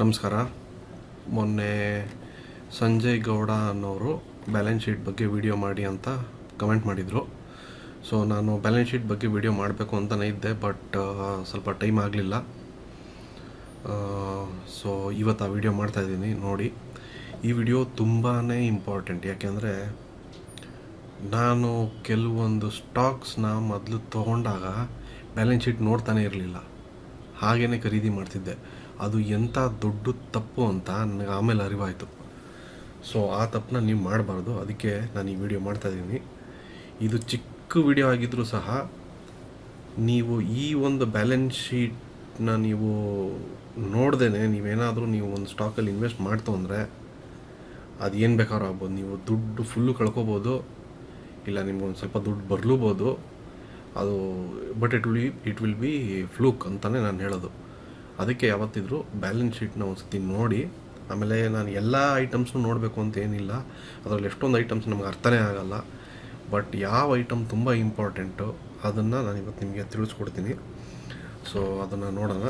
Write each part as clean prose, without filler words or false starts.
ನಮಸ್ಕಾರ. ಮೊನ್ನೆ ಸಂಜಯ್ ಗೌಡ ಅನ್ನೋರು ಬ್ಯಾಲೆನ್ಸ್ ಶೀಟ್ ಬಗ್ಗೆ ವಿಡಿಯೋ ಮಾಡಿ ಅಂತ ಕಮೆಂಟ್ ಮಾಡಿದರು. ಸೊ ನಾನು ಬ್ಯಾಲೆನ್ಸ್ ಶೀಟ್ ಬಗ್ಗೆ ವಿಡಿಯೋ ಮಾಡಬೇಕು ಅಂತಲೇ ಇದ್ದೆ, ಬಟ್ ಸ್ವಲ್ಪ ಟೈಮ್ ಆಗಲಿಲ್ಲ. ಸೊ ಇವತ್ತು ಆ ವಿಡಿಯೋ ಮಾಡ್ತಾಯಿದ್ದೀನಿ. ನೋಡಿ, ಈ ವಿಡಿಯೋ ತುಂಬಾ ಇಂಪಾರ್ಟೆಂಟ್. ಯಾಕೆಂದರೆ ನಾನು ಕೆಲವೊಂದು ಸ್ಟಾಕ್ಸ್ನ ಮೊದಲು ತೊಗೊಂಡಾಗ ಬ್ಯಾಲೆನ್ಸ್ ಶೀಟ್ ನೋಡ್ತಾನೆ ಇರಲಿಲ್ಲ, ಹಾಗೇ ಖರೀದಿ ಮಾಡ್ತಿದ್ದೆ. ಅದು ಎಂಥ ದೊಡ್ಡ ತಪ್ಪು ಅಂತ ನನಗೆ ಆಮೇಲೆ ಅರಿವಾಯಿತು. ಸೊ ಆ ತಪ್ಪನ್ನ ನೀವು ಮಾಡಬಾರ್ದು. ಅದಕ್ಕೆ ನಾನು ಈ ವಿಡಿಯೋ ಮಾಡ್ತಾಯಿದ್ದೀನಿ. ಇದು ಚಿಕ್ಕ ವಿಡಿಯೋ ಆಗಿದ್ದರೂ ಸಹ ನೀವು ಈ ಒಂದು ಬ್ಯಾಲೆನ್ಸ್ ಶೀಟ್ನ ನೀವು ನೋಡ್ದೇ ನೀವೇನಾದರೂ ನೀವು ಒಂದು ಸ್ಟಾಕಲ್ಲಿ ಇನ್ವೆಸ್ಟ್ ಮಾಡ್ತು ಅಂದರೆ ಅದು ಏನು ಬೇಕಾದ್ರೂ ಆಗ್ಬೋದು. ನೀವು ದುಡ್ಡು ಫುಲ್ಲು ಕಳ್ಕೊಬೋದು, ಇಲ್ಲ ನಿಮ್ಗೊಂದು ಸ್ವಲ್ಪ ದುಡ್ಡು ಬರಲೂಬೋದು. ಅದು but it will be fluke ಅಂತಲೇ ನಾನು ಹೇಳೋದು. ಅದಕ್ಕೆ ಯಾವತ್ತಿದ್ರೂ ಬ್ಯಾಲೆನ್ಸ್ ಶೀಟ್ನ ಒಂದು ಸತಿ ನೋಡಿ. ಆಮೇಲೆ ನಾನು ಎಲ್ಲ ಐಟಮ್ಸ್ನು ನೋಡಬೇಕು ಅಂತ ಏನಿಲ್ಲ, ಅದರಲ್ಲಿ ಎಷ್ಟೊಂದು ಐಟಮ್ಸ್ ನಮ್ಗೆ ಅರ್ಥನೇ ಆಗಲ್ಲ. ಬಟ್ ಯಾವ ಐಟಮ್ ತುಂಬ ಇಂಪಾರ್ಟೆಂಟು ಅದನ್ನು ನಾನು ಇವತ್ತು ನಿಮಗೆ ತಿಳಿಸ್ಕೊಡ್ತೀನಿ. ಸೊ ಅದನ್ನು ನೋಡೋಣ.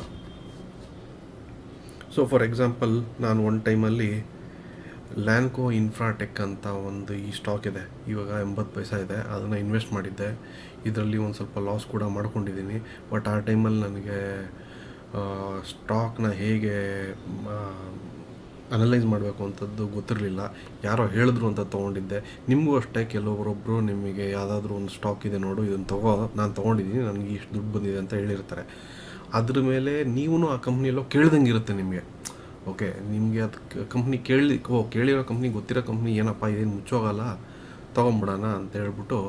ಸೊ ಫಾರ್ ಎಕ್ಸಾಂಪಲ್, ನಾನು ಒಂದು ಟೈಮಲ್ಲಿ ಲ್ಯಾನ್ಕೋ ಇನ್ಫ್ರಾಟೆಕ್ ಅಂತ ಒಂದು ಈ ಸ್ಟಾಕ್ ಇದೆ, ಇವಾಗ 80 ಪೈಸೆ ಇದೆ. ಅದನ್ನು ಇನ್ವೆಸ್ಟ್ ಮಾಡಿದ್ದೆ. ಇದರಲ್ಲಿ ಒಂದು ಸ್ವಲ್ಪ ಲಾಸ್ ಕೂಡ ಮಾಡ್ಕೊಂಡಿದ್ದೀನಿ. ಬಟ್ ಆ ಟೈಮಲ್ಲಿ ನನಗೆ ಸ್ಟಾಕ್ನ ಹೇಗೆ ಅನಲೈಸ್ ಮಾಡಬೇಕು ಅಂಥದ್ದು ಗೊತ್ತಿರಲಿಲ್ಲ. ಯಾರೋ ಹೇಳಿದ್ರು ಅಂತ ತೊಗೊಂಡಿದ್ದೆ. ನಿಮಗೂ ಅಷ್ಟೇ, ಕೆಲವೊಬ್ಬರೊಬ್ಬರು ನಿಮಗೆ ಯಾವುದಾದ್ರೂ ಒಂದು ಸ್ಟಾಕ್ ಇದೆ ನೋಡು, ಇದನ್ನು ನಾನು ತೊಗೊಂಡಿದ್ದೀನಿ, ನನಗೆ ಇಷ್ಟು ದುಡ್ಡು ಬಂದಿದೆ ಅಂತ ಹೇಳಿರ್ತಾರೆ. ಅದ್ರ ಮೇಲೆ ನೀವು ಆ ಕಂಪ್ನಿಯಲ್ಲೋ ಕೇಳ್ದಂಗೆ ಇರುತ್ತೆ ನಿಮಗೆ. ಓಕೆ, ನಿಮಗೆ ಅದು ಕಂಪ್ನಿ ಕೇಳಿರೋ ಕಂಪ್ನಿ, ಗೊತ್ತಿರೋ ಕಂಪ್ನಿ, ಏನಪ್ಪ ಇದೇನು ಮುಚ್ಚೋಗಲ್ಲ, ತೊಗೊಂಬಿಡೋಣ ಅಂತ ಹೇಳ್ಬಿಟ್ಟು,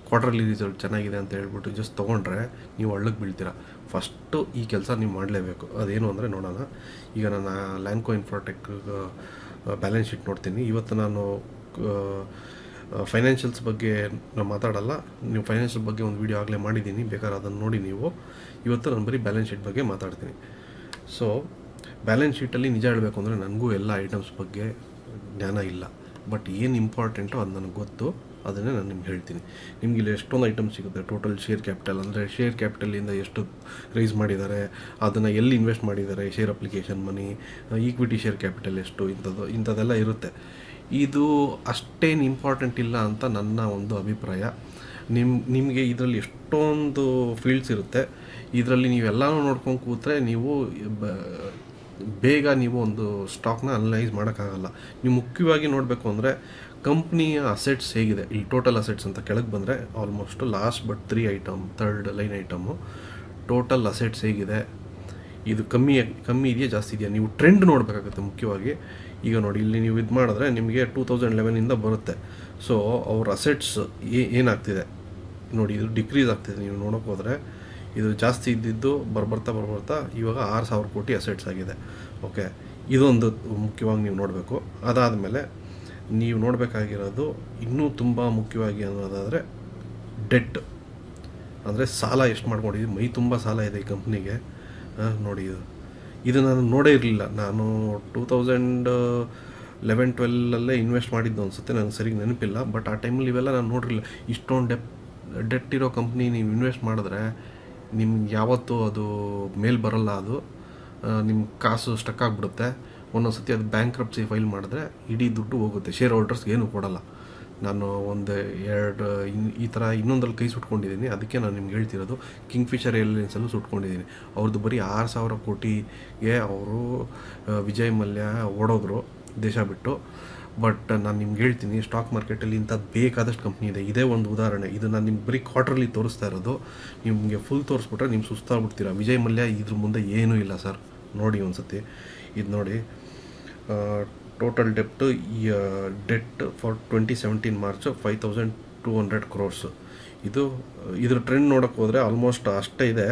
ಕ್ವಾರ್ಟರ್ಲಿ ರಿಸಲ್ಟ್ ಚೆನ್ನಾಗಿದೆ ಅಂತ ಹೇಳ್ಬಿಟ್ಟು ಜಸ್ಟ್ ತೊಗೊಂಡ್ರೆ ನೀವು ಹಳ್ಳಕ್ಕೆ ಬೀಳ್ತೀರ. ಫಸ್ಟು ಈ ಕೆಲಸ ನೀವು ಮಾಡಲೇಬೇಕು. ಅದೇನು ಅಂದರೆ ನೋಡೋಣ. ಈಗ ನಾನು ಲ್ಯಾನ್ಕೋ ಇನ್ಫ್ರಾಟೆಕ್ ಬ್ಯಾಲೆನ್ಸ್ ಶೀಟ್ ನೋಡ್ತೀನಿ. ಇವತ್ತು ನಾನು ಫೈನಾನ್ಷಿಯಲ್ಸ್ ಬಗ್ಗೆ ನಾನು ಮಾತಾಡಲ್ಲ. ನೀವು ಫೈನಾನ್ಷಿಯಲ್ ಬಗ್ಗೆ ಒಂದು ವೀಡಿಯೋ ಆಗಲೇ ಮಾಡಿದ್ದೀನಿ, ಬೇಕಾದ್ರೆ ಅದನ್ನು ನೋಡಿ ನೀವು. ಇವತ್ತು ನಾನು ಬರೀ ಬ್ಯಾಲೆನ್ಸ್ ಶೀಟ್ ಬಗ್ಗೆ ಮಾತಾಡ್ತೀನಿ. ಸೊ ಬ್ಯಾಲೆನ್ಸ್ ಶೀಟಲ್ಲಿ ನಿಜ ಹೇಳಬೇಕು ಅಂದರೆ ನನಗೂ ಎಲ್ಲ ಐಟಮ್ಸ್ ಬಗ್ಗೆ ಜ್ಞಾನ ಇಲ್ಲ. ಬಟ್ ಏನು ಇಂಪಾರ್ಟೆಂಟೋ ಅದು ನನಗೆ ಗೊತ್ತು, ಅದನ್ನೇ ನಾನು ನಿಮ್ಗೆ ಹೇಳ್ತೀನಿ. ನಿಮ್ಗೆ ಇಲ್ಲಿ ಎಷ್ಟೊಂದು ಐಟಮ್ಸ್ ಸಿಗುತ್ತೆ. ಟೋಟಲ್ ಶೇರ್ ಕ್ಯಾಪಿಟಲ್ ಅಂದರೆ ಶೇರ್ ಕ್ಯಾಪಿಟಲಿಂದ ಎಷ್ಟು ರೈಸ್ ಮಾಡಿದ್ದಾರೆ, ಅದನ್ನು ಎಲ್ಲಿ ಇನ್ವೆಸ್ಟ್ ಮಾಡಿದ್ದಾರೆ, share application money, equity share capital ಎಷ್ಟು, ಇಂಥದ್ದೆಲ್ಲ ಇರುತ್ತೆ. ಇದು ಅಷ್ಟೇನು ಇಂಪಾರ್ಟೆಂಟ್ ಇಲ್ಲ ಅಂತ ನನ್ನ ಒಂದು ಅಭಿಪ್ರಾಯ. ನಿಮಗೆ ಇದರಲ್ಲಿ ಎಷ್ಟೊಂದು ಫೀಲ್ಡ್ಸ್ ಇರುತ್ತೆ. ಇದರಲ್ಲಿ ನೀವೆಲ್ಲನೂ ನೋಡ್ಕೊಂಡು ಕೂತ್ರೆ ನೀವು ಬೇಗ ನೀವು ಒಂದು ಸ್ಟಾಕ್ನ ಅನಲೈಸ್ ಮಾಡೋಕ್ಕಾಗಲ್ಲ. ನೀವು ಮುಖ್ಯವಾಗಿ ನೋಡಬೇಕು ಅಂದರೆ ಕಂಪ್ನಿಯ ಅಸೆಟ್ಸ್ ಹೇಗಿದೆ. ಇಲ್ಲಿ ಟೋಟಲ್ ಅಸೆಟ್ಸ್ ಅಂತ ಕೆಳಗೆ ಬಂದರೆ almost last but 3 item, 3rd line item total assets ಹೇಗಿದೆ, ಇದು ಕಮ್ಮಿ ಇದೆಯಾ ಜಾಸ್ತಿ ಇದೆಯಾ, ನೀವು ಟ್ರೆಂಡ್ ನೋಡಬೇಕಾಗುತ್ತೆ ಮುಖ್ಯವಾಗಿ. ಈಗ ನೋಡಿ, ಇಲ್ಲಿ ನೀವು ಇದು ಮಾಡಿದ್ರೆ ನಿಮಗೆ 2011ಇಂದ ಬರುತ್ತೆ. ಸೊ ಅವ್ರ ಅಸೆಟ್ಸ್ ಏನಾಗ್ತಿದೆ ನೋಡಿ, ಇದು ಡಿಕ್ರೀಸ್ ಆಗ್ತಿದೆ. ನೀವು ನೋಡೋಕೆ ಹೋದರೆ ಇದು ಜಾಸ್ತಿ ಇದ್ದಿದ್ದು ಬರ್ತಾ ಇವಾಗ 6,000 ಕೋಟಿ ಅಸೆಟ್ಸ್ ಆಗಿದೆ. ಓಕೆ, ಇದೊಂದು ಮುಖ್ಯವಾಗಿ ನೀವು ನೋಡಬೇಕು. ಅದಾದಮೇಲೆ ನೀವು ನೋಡಬೇಕಾಗಿರೋದು ಇನ್ನೂ ತುಂಬ ಮುಖ್ಯವಾಗಿ ಅನ್ನೋದಾದರೆ ಡೆಟ್, ಅಂದರೆ ಸಾಲ ಎಷ್ಟು ಮಾಡ್ಕೊಂಡಿದ್ದೀವಿ. ಮೈ ತುಂಬ ಸಾಲ ಇದೆ ಈ ಕಂಪ್ನಿಗೆ. ನೋಡಿ, ಇದು ನಾನು ನೋಡೇ ಇರಲಿಲ್ಲ. ನಾನು 2011-12 ಇನ್ವೆಸ್ಟ್ ಮಾಡಿದ್ದು ಅನಿಸುತ್ತೆ, ನನಗೆ ಸರಿಗೆ ನೆನಪಿಲ್ಲ. ಬಟ್ ಆ ಟೈಮಲ್ಲಿ ಇವೆಲ್ಲ ನಾನು ನೋಡಿರಲಿಲ್ಲ. ಇಷ್ಟೊಂದು ಡೆಟ್ ಇರೋ ಕಂಪ್ನಿ ನೀವು ಇನ್ವೆಸ್ಟ್ ಮಾಡಿದ್ರೆ ನಿಮ್ಗೆ ಯಾವತ್ತೂ ಅದು ಮೇಲೆ ಬರೋಲ್ಲ. ಅದು ನಿಮ್ಮ ಕಾಸು ಸ್ಟಕ್ ಆಗಿಬಿಡುತ್ತೆ. ಒಂದೊಂದು ಸತಿ ಅದು ಬ್ಯಾಂಕ್ರಪ್ಸಿ ಫೈಲ್ ಮಾಡಿದ್ರೆ ಇಡೀ ದುಡ್ಡು ಹೋಗುತ್ತೆ. ಶೇರ್ ಹೋಲ್ಡರ್ಸ್ಗೆ ಏನೂ ಕೊಡಲ್ಲ. ನಾನು ಈ ಥರ ಇನ್ನೊಂದರಲ್ಲಿ ಕೈ ಸುಟ್ಕೊಂಡಿದ್ದೀನಿ. ಅದಕ್ಕೆ ನಾನು ನಿಮ್ಗೆ ಹೇಳ್ತಿರೋದು. ಕಿಂಗ್ಫಿಷರ್ ಏರ್ಲೈನ್ಸಲ್ಲೂ ಸುಟ್ಕೊಂಡಿದ್ದೀನಿ. ಅವ್ರದ್ದು ಬರೀ 6,000 ಕೋಟಿಗೆ ಅವರು ವಿಜಯ್ ಮಲ್ಯ ಓಡೋದ್ರು ದೇಶ ಬಿಟ್ಟು. ಬಟ್ ನಾನು ನಿಮ್ಗೆ ಹೇಳ್ತೀನಿ, ಸ್ಟಾಕ್ ಮಾರ್ಕೆಟಲ್ಲಿ ಇಂಥದ್ದು ಬೇಕಾದಷ್ಟು ಕಂಪ್ನಿ ಇದೆ. ಇದೇ ಒಂದು ಉದಾಹರಣೆ. ಇದು ನಾನು ನಿಮ್ಗೆ ಬರೀ ಕ್ವಾರ್ಟರ್ಲಿ ತೋರಿಸ್ತಾ ಇರೋದು. ನಿಮಗೆ ಫುಲ್ ತೋರಿಸ್ಬಿಟ್ರೆ ನೀವು ಸುಸ್ತಾಗ್ಬಿಡ್ತೀರ. ವಿಜಯ್ ಮಲ್ಯ ಇದ್ರ ಮುಂದೆ ಏನೂ ಇಲ್ಲ ಸರ್. ನೋಡಿ ಒಂದು ಸತಿ ಇದು ನೋಡಿ. Total debt for 2017 March 5,200 crores. ಇದ್ರ ಟ್ರೆಂಡ್ ನೋಡೋಕ್ಕೆ ಹೋದರೆ ಆಲ್ಮೋಸ್ಟ್ ಅಷ್ಟೇ ಇದೆ.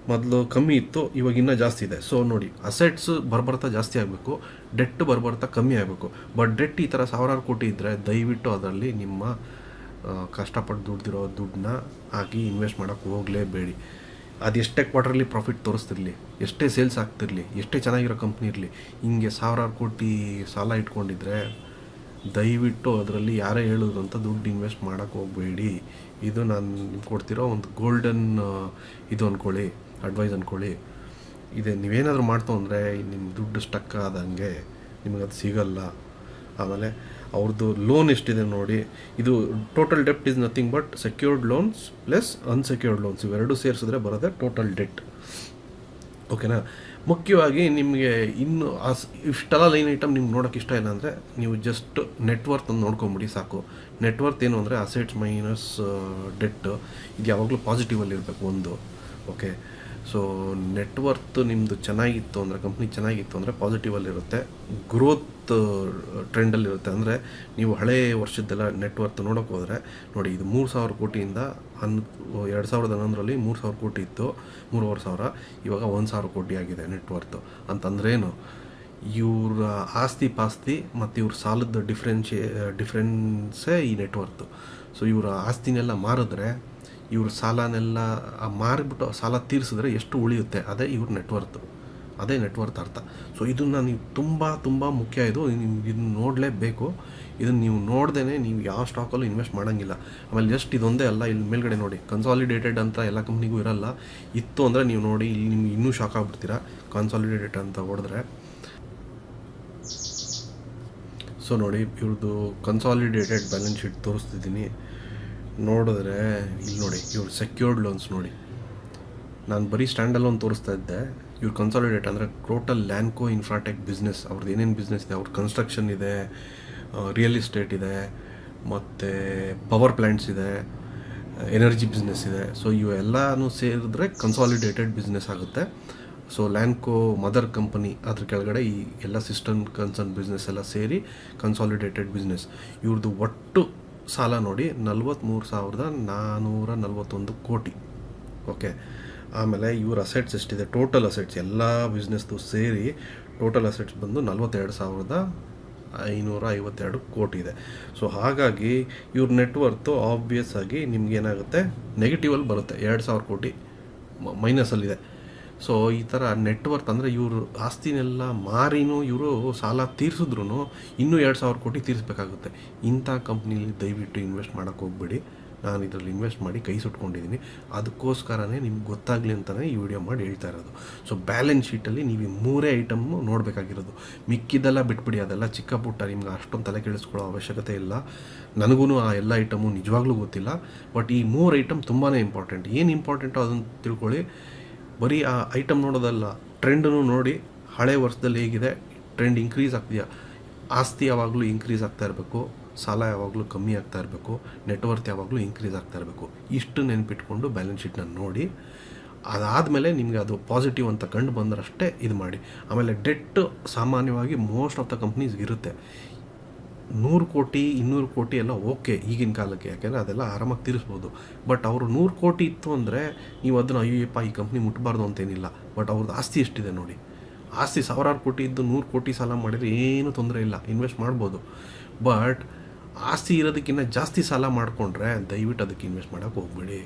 ಮೊದಲು ಕಮ್ಮಿ ಇತ್ತು, ಇವಾಗ ಇನ್ನೂ ಜಾಸ್ತಿ ಇದೆ. ಸೊ ನೋಡಿ, ಅಸೆಟ್ಸ್ ಬರ್ತಾ ಜಾಸ್ತಿ ಆಗಬೇಕು, ಡೆಟ್ ಬರ್ತಾ ಕಮ್ಮಿ ಆಗಬೇಕು. ಬಟ್ ಡೆಟ್ ಈ ಥರ 1,000 ಕೋಟಿ ಇದ್ದರೆ ದಯವಿಟ್ಟು ಅದರಲ್ಲಿ ನಿಮ್ಮ ಕಷ್ಟಪಟ್ಟು ದುಡ್ದಿರೋ ದುಡ್ಡನ್ನ ಹಾಕಿ ಇನ್ವೆಸ್ಟ್ ಮಾಡೋಕ್ಕೆ ಹೋಗಲೇಬೇಡಿ. ಅದು ಎಷ್ಟೇ ಕ್ವಾರ್ಟರ್ಲಿ ಪ್ರಾಫಿಟ್ ತೋರಿಸ್ತಿರಲಿ, ಎಷ್ಟೇ ಸೇಲ್ಸ್ ಆಗ್ತಿರಲಿ, ಎಷ್ಟೇ ಚೆನ್ನಾಗಿರೋ ಕಂಪ್ನಿ ಇರಲಿ, ಹಿಂಗೆ 1,000 ಕೋಟಿ ಸಾಲ ಇಟ್ಕೊಂಡಿದ್ರೆ ದಯವಿಟ್ಟು ಅದರಲ್ಲಿ ಯಾರೇ ಹೇಳಿದ್ರು ಅಂತ ದುಡ್ಡು ಇನ್ವೆಸ್ಟ್ ಮಾಡೋಕ್ಕೆ ಹೋಗಬೇಡಿ. ಇದು ನಾನು ಕೊಡ್ತಿರೋ ಒಂದು ಗೋಲ್ಡನ್ ಇದು ಅಂದ್ಕೊಳ್ಳಿ, ಅಡ್ವೈಸ್ ಅಂದ್ಕೊಳ್ಳಿ. ಇದೆ. ನೀವೇನಾದರೂ ಮಾಡ್ತು ಅಂದರೆ ನಿಮ್ಮ ದುಡ್ಡು ಸ್ಟಕ್ ಆದಂಗೆ ನಿಮಗದು ಸಿಗಲ್ಲ. ಆಮೇಲೆ ಅವ್ರದ್ದು ಲೋನ್ ಎಷ್ಟಿದೆ ನೋಡಿ. ಇದು ಟೋಟಲ್ ಡೆಪ್ಟ್ is nothing but secured loans plus unsecured loans, ಇವೆರಡು ಸೇರಿಸಿದ್ರೆ ಬರೋದೇ ಟೋಟಲ್ ಡೆಟ್. ಓಕೆನಾ. ಮುಖ್ಯವಾಗಿ ನಿಮಗೆ ಇನ್ನು ಇಷ್ಟೆಲ್ಲ ಲೈನ್ ಐಟಮ್ ನಿಮ್ಗೆ ನೋಡೋಕೆ ಇಷ್ಟ ಇಲ್ಲ ಅಂದರೆ ನೀವು ಜಸ್ಟ್ ನೆಟ್ವರ್ತ್ ಒಂದು ನೋಡ್ಕೊಂಬಿಡಿ ಸಾಕು. ನೆಟ್ವರ್ತ್ ಏನು ಅಂದರೆ ಅಸೆಟ್ಸ್ ಮೈನಸ್ ಡೆಟ್, ಇದು ಯಾವಾಗಲೂ ಪಾಸಿಟಿವಲ್ಲಿ ಇರಬೇಕು ಒಂದು. ಓಕೆ, ಸೊ ನೆಟ್ವರ್ತ್ ನಿಮ್ಮದು ಚೆನ್ನಾಗಿತ್ತು ಅಂದರೆ, ಕಂಪ್ನಿ ಚೆನ್ನಾಗಿತ್ತು ಅಂದರೆ ಪಾಸಿಟಿವಲ್ಲಿರುತ್ತೆ, ಗ್ರೋತ್ ಟ್ರೆಂಡಲ್ಲಿರುತ್ತೆ. ಅಂದರೆ ನೀವು ಹಳೇ ವರ್ಷದ್ದೆಲ್ಲ ನೆಟ್ವರ್ತ್ ನೋಡೋಕೆ ಹೋದರೆ ನೋಡಿ, ಇದು 3,000 ಕೋಟಿಯಿಂದ 2011ರಲ್ಲಿ 3,000 ಕೋಟಿ ಇತ್ತು, 3,500. ಇವಾಗ 1,000 ಕೋಟಿ ಆಗಿದೆ ನೆಟ್ವರ್ತು. ಅಂತಂದ್ರೇನು, ಇವ್ರ ಆಸ್ತಿ ಪಾಸ್ತಿ ಮತ್ತು ಇವ್ರ ಸಾಲದ ಡಿಫ್ರೆನ್ಸೇ ಈ ನೆಟ್ವರ್ತು. ಸೊ ಇವರ ಆಸ್ತಿನೆಲ್ಲ ಮಾರಿದ್ರೆ, ಇವ್ರ ಸಾಲನೆಲ್ಲ ಮಾರಿಬಿಟ್ಟು ಸಾಲ ತೀರಿಸಿದ್ರೆ ಎಷ್ಟು ಉಳಿಯುತ್ತೆ, ಅದೇ ಇವ್ರ ನೆಟ್ವರ್ತು, ಅದೇ ನೆಟ್ವರ್ತ್ ಅರ್ಥ. ಸೊ ಇದನ್ನು ನೀವು ತುಂಬ ಮುಖ್ಯ. ಇದನ್ನು ನೋಡಲೇಬೇಕು. ಇದನ್ನು ನೀವು ನೋಡ್ದೇ ನೀವು ಯಾವ ಸ್ಟಾಕಲ್ಲೂ ಇನ್ವೆಸ್ಟ್ ಮಾಡೋಂಗಿಲ್ಲ. ಆಮೇಲೆ ಜಸ್ಟ್ ಇದೊಂದೇ ಅಲ್ಲ, ಇಲ್ಲಿ ಮೇಲ್ಗಡೆ ನೋಡಿ ಕನ್ಸಾಲಿಡೇಟೆಡ್ ಅಂತ ಎಲ್ಲ ಕಂಪ್ನಿಗೂ ಇರಲ್ಲ. ಇತ್ತು ಅಂದರೆ ನೀವು ನೋಡಿ, ಇಲ್ಲಿ ನಿಮ್ಗೆ ಇನ್ನೂ ಶಾಕ್ ಆಗ್ಬಿಡ್ತೀರಾ ಕನ್ಸಾಲಿಡೇಟೆಡ್ ಅಂತ ಹೊಡೆದ್ರೆ. ಸೊ ನೋಡಿ, ಇವ್ರದ್ದು ಕನ್ಸಾಲಿಡೇಟೆಡ್ ಬ್ಯಾಲೆನ್ಸ್ ಶೀಟ್ ತೋರಿಸ್ತಿದ್ದೀನಿ. ನೋಡಿದ್ರೆ ಇಲ್ಲಿ ನೋಡಿ, ಇವ್ರ ಸೆಕ್ಯೂರ್ಡ್ ಲೋನ್ಸ್ ನೋಡಿ. ನಾನು ಬರೀ ಸ್ಟ್ಯಾಂಡಲ್ ಲೋನ್ ತೋರಿಸ್ತಾ ಇದ್ದೆ. ಇವ್ರ ಕನ್ಸಾಲಿಡೇಟ್ ಅಂದರೆ ಟೋಟಲ್ ಲ್ಯಾಂಡ್ಕೋ ಇನ್ಫ್ರಾಟೆಕ್ ಬಿಸ್ನೆಸ್, ಅವ್ರದ್ದು ಏನೇನು ಬಿಸ್ನೆಸ್ ಇದೆ, ಅವ್ರ ಕನ್ಸ್ಟ್ರಕ್ಷನ್ ಇದೆ, ರಿಯಲ್ ಎಸ್ಟೇಟ್ ಇದೆ, ಮತ್ತು ಪವರ್ ಪ್ಲ್ಯಾಂಟ್ಸ್ ಇದೆ, ಎನರ್ಜಿ ಬಿಸ್ನೆಸ್ ಇದೆ. ಸೊ ಇವೆಲ್ಲನೂ ಸೇರಿದ್ರೆ ಕನ್ಸಾಲಿಡೇಟೆಡ್ ಬಿಸ್ನೆಸ್ ಆಗುತ್ತೆ. ಸೊ ಲ್ಯಾಂಡ್ಕೋ ಮದರ್ ಕಂಪನಿ, ಅದ್ರ ಕೆಳಗಡೆ ಈ ಎಲ್ಲ ಸಿಸ್ಟಮ್ ಕನ್ಸರ್ನ್ ಬಿಸ್ನೆಸ್ ಎಲ್ಲ ಸೇರಿ ಕನ್ಸಾಲಿಡೇಟೆಡ್ ಬಿಸ್ನೆಸ್. ಇವ್ರದ್ದು ಒಟ್ಟು ಸಾಲ ನೋಡಿ 43,441 ಕೋಟಿ. ಓಕೆ, ಆಮೇಲೆ ಇವ್ರ ಅಸೆಟ್ಸ್ ಎಷ್ಟಿದೆ, ಟೋಟಲ್ ಅಸೆಟ್ಸ್ ಎಲ್ಲ ಬಿಸ್ನೆಸ್ದು ಸೇರಿ ಟೋಟಲ್ ಅಸೆಟ್ಸ್ ಬಂದು 42,552 ಕೋಟಿ ಇದೆ. ಸೊ ಹಾಗಾಗಿ ಇವ್ರ ನೆಟ್ವರ್ತು ಆಬ್ವಿಯಸ್ ಆಗಿ ನಿಮ್ಗೇನಾಗುತ್ತೆ, ನೆಗೆಟಿವಲ್ಲಿ ಬರುತ್ತೆ, 2,000 ಕೋಟಿ ಮೈನಸಲ್ಲಿದೆ. ಸೊ ಈ ಥರ ನೆಟ್ವರ್ತ್ ಅಂದರೆ ಇವರು ಆಸ್ತಿನೆಲ್ಲ ಮಾರಿನೂ ಇವರು ಸಾಲ ತೀರಿಸಿದ್ರು ಇನ್ನೂ 2,000 ಕೋಟಿ ತೀರಿಸಬೇಕಾಗುತ್ತೆ. ಇಂಥ ಕಂಪ್ನೀಲಿ ದಯವಿಟ್ಟು ಇನ್ವೆಸ್ಟ್ ಮಾಡೋಕ್ಕೆ ಹೋಗ್ಬೇಡಿ. ನಾನು ಇದರಲ್ಲಿ ಇನ್ವೆಸ್ಟ್ ಮಾಡಿ ಕೈ ಸುಟ್ಕೊಂಡಿದ್ದೀನಿ. ಅದಕ್ಕೋಸ್ಕರನೇ ನಿಮ್ಗೆ ಗೊತ್ತಾಗಲಿ ಅಂತಲೇ ಈ ವಿಡಿಯೋ ಮಾಡಿ ಹೇಳ್ತಾ ಇರೋದು. ಸೊ ಬ್ಯಾಲೆನ್ಸ್ ಶೀಟಲ್ಲಿ ನೀವು 3 ಐಟಮ್ಮು ನೋಡಬೇಕಾಗಿರೋದು. ಮಿಕ್ಕಿದ್ದೆಲ್ಲ ಬಿಟ್ಬಿಡಿ, ಅದೆಲ್ಲ ಚಿಕ್ಕ ಪುಟ್ಟ, ನಿಮ್ಗೆ ಅಷ್ಟೊಂದು ತಲೆ ಕೆಡಿಸ್ಕೊಳ್ಳೋ ಅವಶ್ಯಕತೆ ಇಲ್ಲ. ನನಗೂ ಆ ಎಲ್ಲ ಐಟಮು ನಿಜವಾಗ್ಲೂ ಗೊತ್ತಿಲ್ಲ. ಬಟ್ ಈ 3 ಐಟಮ್ ತುಂಬಾ ಇಂಪಾರ್ಟೆಂಟ್. ಏನು ಇಂಪಾರ್ಟೆಂಟೋ ಅದನ್ನು ತಿಳ್ಕೊಳ್ಳಿ. ಬರೀ ಆ ಐಟಮ್ ನೋಡೋದಲ್ಲ, ಟ್ರೆಂಡನ್ನು ನೋಡಿ. ಹಳೆ ವರ್ಷದಲ್ಲಿ ಹೇಗಿದೆ, ಟ್ರೆಂಡ್ ಇನ್ಕ್ರೀಸ್ ಆಗ್ತೀಯಾ, ಆಸ್ತಿ ಯಾವಾಗಲೂ ಇನ್ಕ್ರೀಸ್ ಆಗ್ತಾ ಇರಬೇಕು, ಸಾಲ ಯಾವಾಗಲೂ ಕಮ್ಮಿ ಆಗ್ತಾ ಇರಬೇಕು, ನೆಟ್ವರ್ತ್ ಯಾವಾಗಲೂ ಇನ್ಕ್ರೀಸ್ ಆಗ್ತಾ ಇರಬೇಕು. ಇಷ್ಟು ನೆನ್ಪಿಟ್ಕೊಂಡು ಬ್ಯಾಲೆನ್ಸ್ ಶೀಟ್ನ ನೋಡಿ. ಅದಾದಮೇಲೆ ನಿಮಗೆ ಅದು ಪಾಸಿಟಿವ್ ಅಂತ ಕಂಡು ಬಂದರಷ್ಟೇ ಇದು ಮಾಡಿ. ಆಮೇಲೆ ಡೆಟ್ ಸಾಮಾನ್ಯವಾಗಿ ಮೋಸ್ಟ್ ಆಫ್ ದ ಕಂಪ್ನೀಸ್ಗೆ ಇರುತ್ತೆ. 100 ಕೋಟಿ 200 ಕೋಟಿ ಎಲ್ಲ ಓಕೆ ಈಗಿನ ಕಾಲಕ್ಕೆ, ಯಾಕೆಂದರೆ ಅದೆಲ್ಲ ಆರಾಮಾಗಿ ತೀರಿಸ್ಬೋದು. ಬಟ್ ಅವರು 100 ಕೋಟಿ ಇತ್ತು ಅಂದರೆ ನೀವು ಅದನ್ನು ಅಯ್ಯಪ್ಪ ಈ ಕಂಪ್ನಿ ಮುಟ್ಟಬಾರ್ದು ಅಂತೇನಿಲ್ಲ. ಬಟ್ ಅವ್ರದ್ದು ಆಸ್ತಿ ಎಷ್ಟಿದೆ ನೋಡಿ. ಆಸ್ತಿ 1,000 ಕೋಟಿ ಇದ್ದು 100 ಕೋಟಿ ಸಾಲ ಮಾಡಿದರೆ ಏನೂ ತೊಂದರೆ ಇಲ್ಲ, ಇನ್ವೆಸ್ಟ್ ಮಾಡ್ಬೋದು. ಬಟ್ ಆಸ್ತಿ ಇರೋದಕ್ಕಿಂತ ಜಾಸ್ತಿ ಸಾಲ ಮಾಡಿಕೊಂಡ್ರೆ ದಯವಿಟ್ಟು ಅದಕ್ಕೆ ಇನ್ವೆಸ್ಟ್ ಮಾಡೋಕ್ಕೆ ಹೋಗ್ಬೇಡಿ.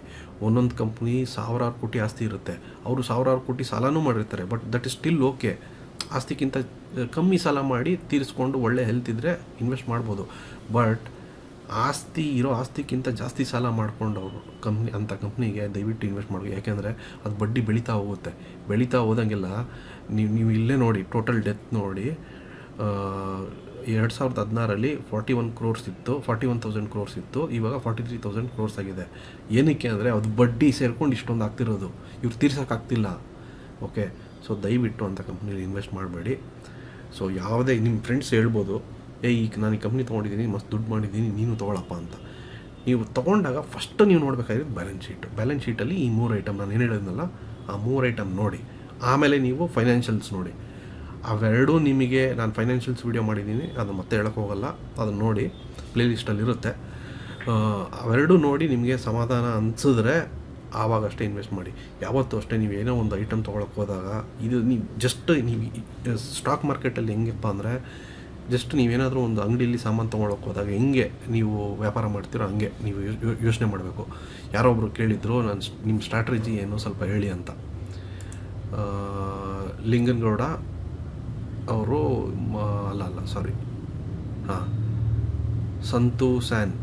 ಒಂದೊಂದು ಕಂಪ್ನಿ 1,000 ಕೋಟಿ ಆಸ್ತಿ ಇರುತ್ತೆ, ಅವರು 1,000 ಕೋಟಿ ಸಾಲನೂ ಮಾಡಿರ್ತಾರೆ. But that is still okay. ಆಸ್ತಿಗಿಂತ ಕಮ್ಮಿ ಸಾಲ ಮಾಡಿ ತೀರಿಸ್ಕೊಂಡು ಒಳ್ಳೆ ಹೆಲ್ತ್ ಇದ್ದರೆ ಇನ್ವೆಸ್ಟ್ ಮಾಡ್ಬೋದು. ಬಟ್ ಆಸ್ತಿಗಿಂತ ಜಾಸ್ತಿ ಸಾಲ ಮಾಡ್ಕೊಂಡು ಅವರು ಅಂಥ ಕಂಪ್ನಿಗೆ ದಯವಿಟ್ಟು ಇನ್ವೆಸ್ಟ್ ಮಾಡಬೇಕು. ಯಾಕೆಂದರೆ ಅದು ಬಡ್ಡಿ ಬೆಳೀತಾ ಹೋಗುತ್ತೆ. ಬೆಳೀತಾ ಹೋದಂಗೆಲ್ಲ ನೀವು ಇಲ್ಲೇ ನೋಡಿ, ಟೋಟಲ್ ಡೆತ್ ನೋಡಿ. 2016ರಲ್ಲಿ 41 ಕ್ರೋರ್ಸ್ ಇತ್ತು, 41,000 ಕ್ರೋರ್ಸ್ ಇತ್ತು. ಇವಾಗ 43,000 ಕ್ರೋರ್ಸ್ ಆಗಿದೆ. ಏನಕ್ಕೆ ಅಂದರೆ ಅದು ಬಡ್ಡಿ ಸೇರ್ಕೊಂಡು ಇಷ್ಟೊಂದು ಆಗ್ತಿರೋದು, ಇವ್ರು ತೀರ್ಸೋಕ್ಕಾಗ್ತಿಲ್ಲ. ಓಕೆ, ಸೊ ದಯವಿಟ್ಟು ಅಂಥ ಕಂಪ್ನಿಲಿ ಇನ್ವೆಸ್ಟ್ ಮಾಡಬೇಡಿ. ಸೊ ಯಾವುದೇ ನಿಮ್ಮ ಫ್ರೆಂಡ್ಸ್ ಹೇಳ್ಬೋದು, ಈಗ ನಾನು ಈ ಕಂಪ್ನಿ ತೊಗೊಂಡಿದ್ದೀನಿ, ಮಸ್ತ್ ದುಡ್ಡು ಮಾಡಿದ್ದೀನಿ, ನೀನು ತೊಗೊಳಪ್ಪ ಅಂತ. ನೀವು ತೊಗೊಂಡಾಗ ಫಸ್ಟ್ ನೀವು ನೋಡಬೇಕಾಗಿರೋದು ಬ್ಯಾಲೆನ್ಸ್ ಶೀಟಲ್ಲಿ ಈ 3 ಐಟಮ್ ನಾನು ಏನು ಹೇಳಿದ್ನಲ್ಲ, ಆ 3 ಐಟಮ್ ನೋಡಿ. ಆಮೇಲೆ ನೀವು ಫೈನಾನ್ಷಿಯಲ್ಸ್ ನೋಡಿ. ಅವೆರಡೂ ನಿಮಗೆ ನಾನು ಫೈನಾನ್ಷಿಯಲ್ಸ್ ವೀಡಿಯೋ ಮಾಡಿದ್ದೀನಿ, ಅದು ಮತ್ತೆ ಹೇಳೋಕ್ಕೆ ಹೋಗಲ್ಲ, ಅದನ್ನು ನೋಡಿ, ಪ್ಲೇಲಿಸ್ಟಲ್ಲಿರುತ್ತೆ. ಅವೆರಡೂ ನೋಡಿ ನಿಮಗೆ ಸಮಾಧಾನ ಅನಿಸಿದ್ರೆ ಆವಾಗಷ್ಟೇ ಇನ್ವೆಸ್ಟ್ ಮಾಡಿ. ಯಾವತ್ತೂ ಅಷ್ಟೇ ನೀವು ಏನೋ ಒಂದು ಐಟಮ್ ತೊಗೊಳಕ್ಕೆ ಹೋದಾಗ, ಇದು ನೀವು ಜಸ್ಟ್ ನೀವು ಸ್ಟಾಕ್ ಮಾರ್ಕೆಟಲ್ಲಿ ಹೆಂಗಪ್ಪ ಅಂದರೆ, ಜಸ್ಟ್ ನೀವೇನಾದರೂ ಒಂದು ಅಂಗಡಿಯಲ್ಲಿ ಸಾಮಾನು ತೊಗೊಳಕ್ಕೆ ಹೋದಾಗ ಹೆಂಗೆ ನೀವು ವ್ಯಾಪಾರ ಮಾಡ್ತೀರೋ ಹಂಗೆ ನೀವು ಯೋಚನೆ ಮಾಡಬೇಕು. ಯಾರೋ ಒಬ್ಬರು ಕೇಳಿದ್ರು, ನಿಮ್ಮ ಸ್ಟ್ರಾಟಜಿ ಏನು ಸ್ವಲ್ಪ ಹೇಳಿ ಅಂತ. ಲಿಂಗನಗೌಡ ಅವರು ಸಂತು ಸ್ಯಾನ್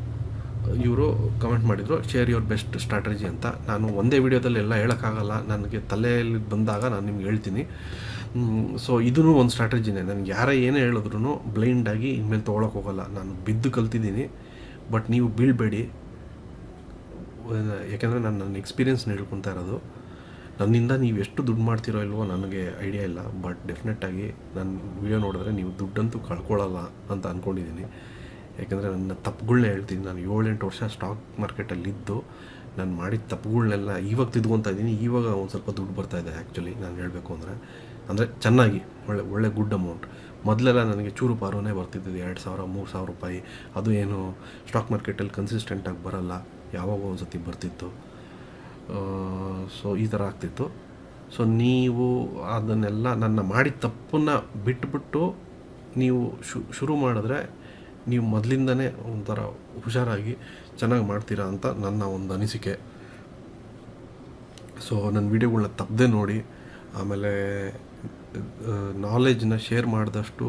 ಇವರು ಕಮೆಂಟ್ ಮಾಡಿದರು ಶೇರ್ ಯುವರ್ ಬೆಸ್ಟ್ ಸ್ಟ್ರಾಟಜಿ ಅಂತ. ನಾನು ಒಂದೇ ವಿಡಿಯೋದಲ್ಲಿ ಎಲ್ಲ ಹೇಳೋಕ್ಕಾಗಲ್ಲ, ನನಗೆ ತಲೆಯಲ್ಲಿ ಬಂದಾಗ ನಾನು ನಿಮ್ಗೆ ಹೇಳ್ತೀನಿ. ಸೊ ಇದೂ ಒಂದು ಸ್ಟ್ರಾಟಜಿನೇ. ನನಗೆ ಯಾರೇ ಏನೇ ಹೇಳಿದ್ರು ಬ್ಲೈಂಡಾಗಿ ಇನ್ಮೇಲೆ ತೊಗೊಳಕ್ಕೆ ಹೋಗಲ್ಲ. ನಾನು ಬಿದ್ದು ಕಲ್ತಿದ್ದೀನಿ, ಬಟ್ ನೀವು ಬೀಳಬೇಡಿ. ಯಾಕೆಂದರೆ ನಾನು ನನ್ನ ಎಕ್ಸ್ಪೀರಿಯೆನ್ಸ್ನ ಹೇಳ್ಕೊತಾ ಇರೋದು. ನನ್ನಿಂದ ನೀವು ಎಷ್ಟು ದುಡ್ಡು ಮಾಡ್ತಿರೋ ಇಲ್ವೋ ನನಗೆ ಐಡಿಯಾ ಇಲ್ಲ, ಬಟ್ ಡೆಫಿನೆಟ್ಟಾಗಿ ನನ್ನ ವಿಡಿಯೋ ನೋಡಿದ್ರೆ ನೀವು ದುಡ್ಡಂತೂ ಕಳ್ಕೊಳ್ಳಲ್ಲ ಅಂತ ಅಂದ್ಕೊಂಡಿದ್ದೀನಿ. ಯಾಕೆಂದರೆ ನನ್ನ ತಪ್ಪುಗಳ್ನೇ ಹೇಳ್ತೀನಿ. ನಾನು 7-8 ವರ್ಷ ಸ್ಟಾಕ್ ಮಾರ್ಕೆಟಲ್ಲಿದ್ದು ನಾನು ಮಾಡಿದ ತಪ್ಪುಗಳ್ನೆಲ್ಲ ಇವಾಗ ತಿದ್ಕೊತಾ ಇದ್ದೀನಿ. ಇವಾಗ ಒಂದು ಸ್ವಲ್ಪ ದುಡ್ಡು ಬರ್ತಾಯಿದೆ ಆ್ಯಕ್ಚುಲಿ, ನಾನು ಹೇಳಬೇಕು ಅಂದರೆ ಚೆನ್ನಾಗಿ ಒಳ್ಳೆ ಗುಡ್ ಅಮೌಂಟ್. ಮೊದಲೆಲ್ಲ ನನಗೆ ಚೂರು ಪಾರುನೇ ಬರ್ತಿದ್ದಿದ್ದು 2,000-3,000 ರೂಪಾಯಿ. ಅದು ಏನು ಸ್ಟಾಕ್ ಮಾರ್ಕೆಟಲ್ಲಿ ಕನ್ಸಿಸ್ಟೆಂಟಾಗಿ ಬರಲ್ಲ, ಯಾವಾಗ ಒಂದು ಸತಿ ಬರ್ತಿತ್ತು. ಸೊ ಈ ಥರ ಆಗ್ತಿತ್ತು. ಸೊ ನೀವು ಅದನ್ನೆಲ್ಲ ನನ್ನ ಮಾಡಿದ ತಪ್ಪನ್ನು ಬಿಟ್ಬಿಟ್ಟು ನೀವು ಶುರು ಮಾಡಿದ್ರೆ ನೀವು ಮೊದಲಿಂದನೇ ಒಂಥರ ಹುಷಾರಾಗಿ ಚೆನ್ನಾಗಿ ಮಾಡ್ತೀರಾ ಅಂತ ನನ್ನ ಒಂದು ಅನಿಸಿಕೆ. ಸೊ ನನ್ನ ವೀಡಿಯೋಗಳನ್ನ ತಪ್ಪದೆ ನೋಡಿ. ಆಮೇಲೆ ನಾಲೆಜ್ನ ಶೇರ್ ಮಾಡಿದಷ್ಟು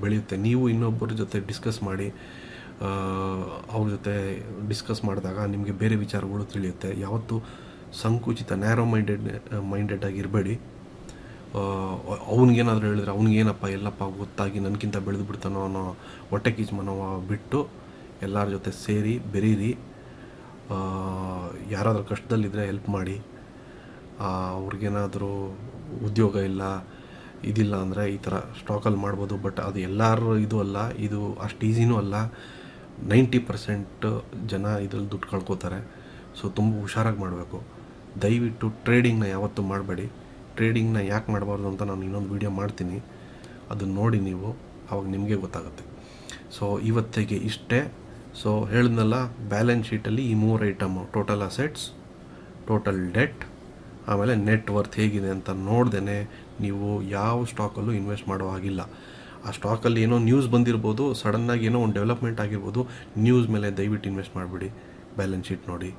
ಬೆಳೆಯುತ್ತೆ. ನೀವು ಇನ್ನೊಬ್ಬರ ಜೊತೆ ಡಿಸ್ಕಸ್ ಮಾಡಿ, ಅವ್ರ ಜೊತೆ ಡಿಸ್ಕಸ್ ಮಾಡಿದಾಗ ನಿಮಗೆ ಬೇರೆ ವಿಚಾರಗಳು ತಿಳಿಯುತ್ತೆ. ಯಾವತ್ತೂ ಸಂಕುಚಿತ ನ್ಯಾರೋ ಮೈಂಡೆಡ್ ಆಗಿರಬೇಡಿ. ಅವ್ನಿಗೇನಾದರೂ ಹೇಳಿದ್ರೆ ಅವ್ನಿಗೇನಪ್ಪ ಎಲ್ಲಪ್ಪ ಗೊತ್ತಾಗಿ ನನಗಿಂತ ಬೆಳೆದು ಬಿಡ್ತಾನೋ ಅನ್ನೋ ಹೊಟ್ಟೆ ಕಿಚ್ಚು ಮನೋವ ಬಿಟ್ಟು ಎಲ್ಲರ ಜೊತೆ ಸೇರಿ ಬೆರೀರಿ. ಯಾರಾದರೂ ಕಷ್ಟದಲ್ಲಿದ್ದರೆ ಹೆಲ್ಪ್ ಮಾಡಿ. ಅವ್ರಿಗೇನಾದರೂ ಉದ್ಯೋಗ ಇಲ್ಲ ಇದಿಲ್ಲ ಅಂದರೆ ಈ ಥರ ಸ್ಟಾಕಲ್ಲಿ ಮಾಡ್ಬೋದು. ಬಟ್ ಅದು ಎಲ್ಲರೂ ಇದು ಅಲ್ಲ, ಇದು ಅಷ್ಟು ಈಸಿನೂ ಅಲ್ಲ. 90% ಜನ ಇದರಲ್ಲಿ ದುಡ್ಡು ಕಳ್ಕೊತಾರೆ. ಸೊ ತುಂಬ ಹುಷಾರಾಗಿ ಮಾಡಬೇಕು. ದಯವಿಟ್ಟು ಟ್ರೇಡಿಂಗ್ನ ಯಾವತ್ತೂ ಮಾಡಬೇಡಿ. ಟ್ರೇಡಿಂಗ್ನ ಯಾಕೆ ಮಾಡಬಾರ್ದು ಅಂತ ನಾನು ಇನ್ನೊಂದು ವೀಡಿಯೋ ಮಾಡ್ತೀನಿ, ಅದನ್ನು ನೋಡಿ ನೀವು, ಆವಾಗ ನಿಮಗೆ ಗೊತ್ತಾಗುತ್ತೆ. ಸೊ ಇವತ್ತಿಗೆ ಇಷ್ಟೇ. ಸೊ ಹೇಳಿದ್ನಲ್ಲ, ಬ್ಯಾಲೆನ್ಸ್ ಶೀಟಲ್ಲಿ ಈ 3 item, total assets, total debt, ಆಮೇಲೆ ನೆಟ್ ವರ್ತ್ ಹೇಗಿದೆ ಅಂತ ನೋಡ್ದೇ ನೀವು ಯಾವ ಸ್ಟಾಕಲ್ಲೂ ಇನ್ವೆಸ್ಟ್ ಮಾಡೋ ಹಾಗಿಲ್ಲ. ಆ ಸ್ಟಾಕಲ್ಲಿ ಏನೋ ನ್ಯೂಸ್ ಬಂದಿರ್ಬೋದು, ಸಡನ್ನಾಗಿ ಏನೋ ಒಂದು ಡೆವಲಪ್ಮೆಂಟ್ ಆಗಿರ್ಬೋದು, ನ್ಯೂಸ್ ಮೇಲೆ ದಯವಿಟ್ಟು ಇನ್ವೆಸ್ಟ್ ಮಾಡಿಬಿಡಿ. ಬ್ಯಾಲೆನ್ಸ್ ಶೀಟ್ ನೋಡಿ,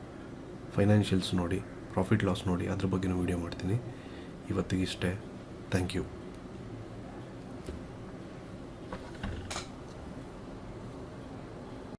ಫೈನಾನ್ಷಿಯಲ್ಸ್ ನೋಡಿ, ಪ್ರಾಫಿಟ್ ಲಾಸ್ ನೋಡಿ, ಅದ್ರ ಬಗ್ಗೆನೂ ವೀಡಿಯೋ ಮಾಡ್ತೀನಿ. ಇವತ್ತಿಗೆ ಇಷ್ಟೇ. Thank you.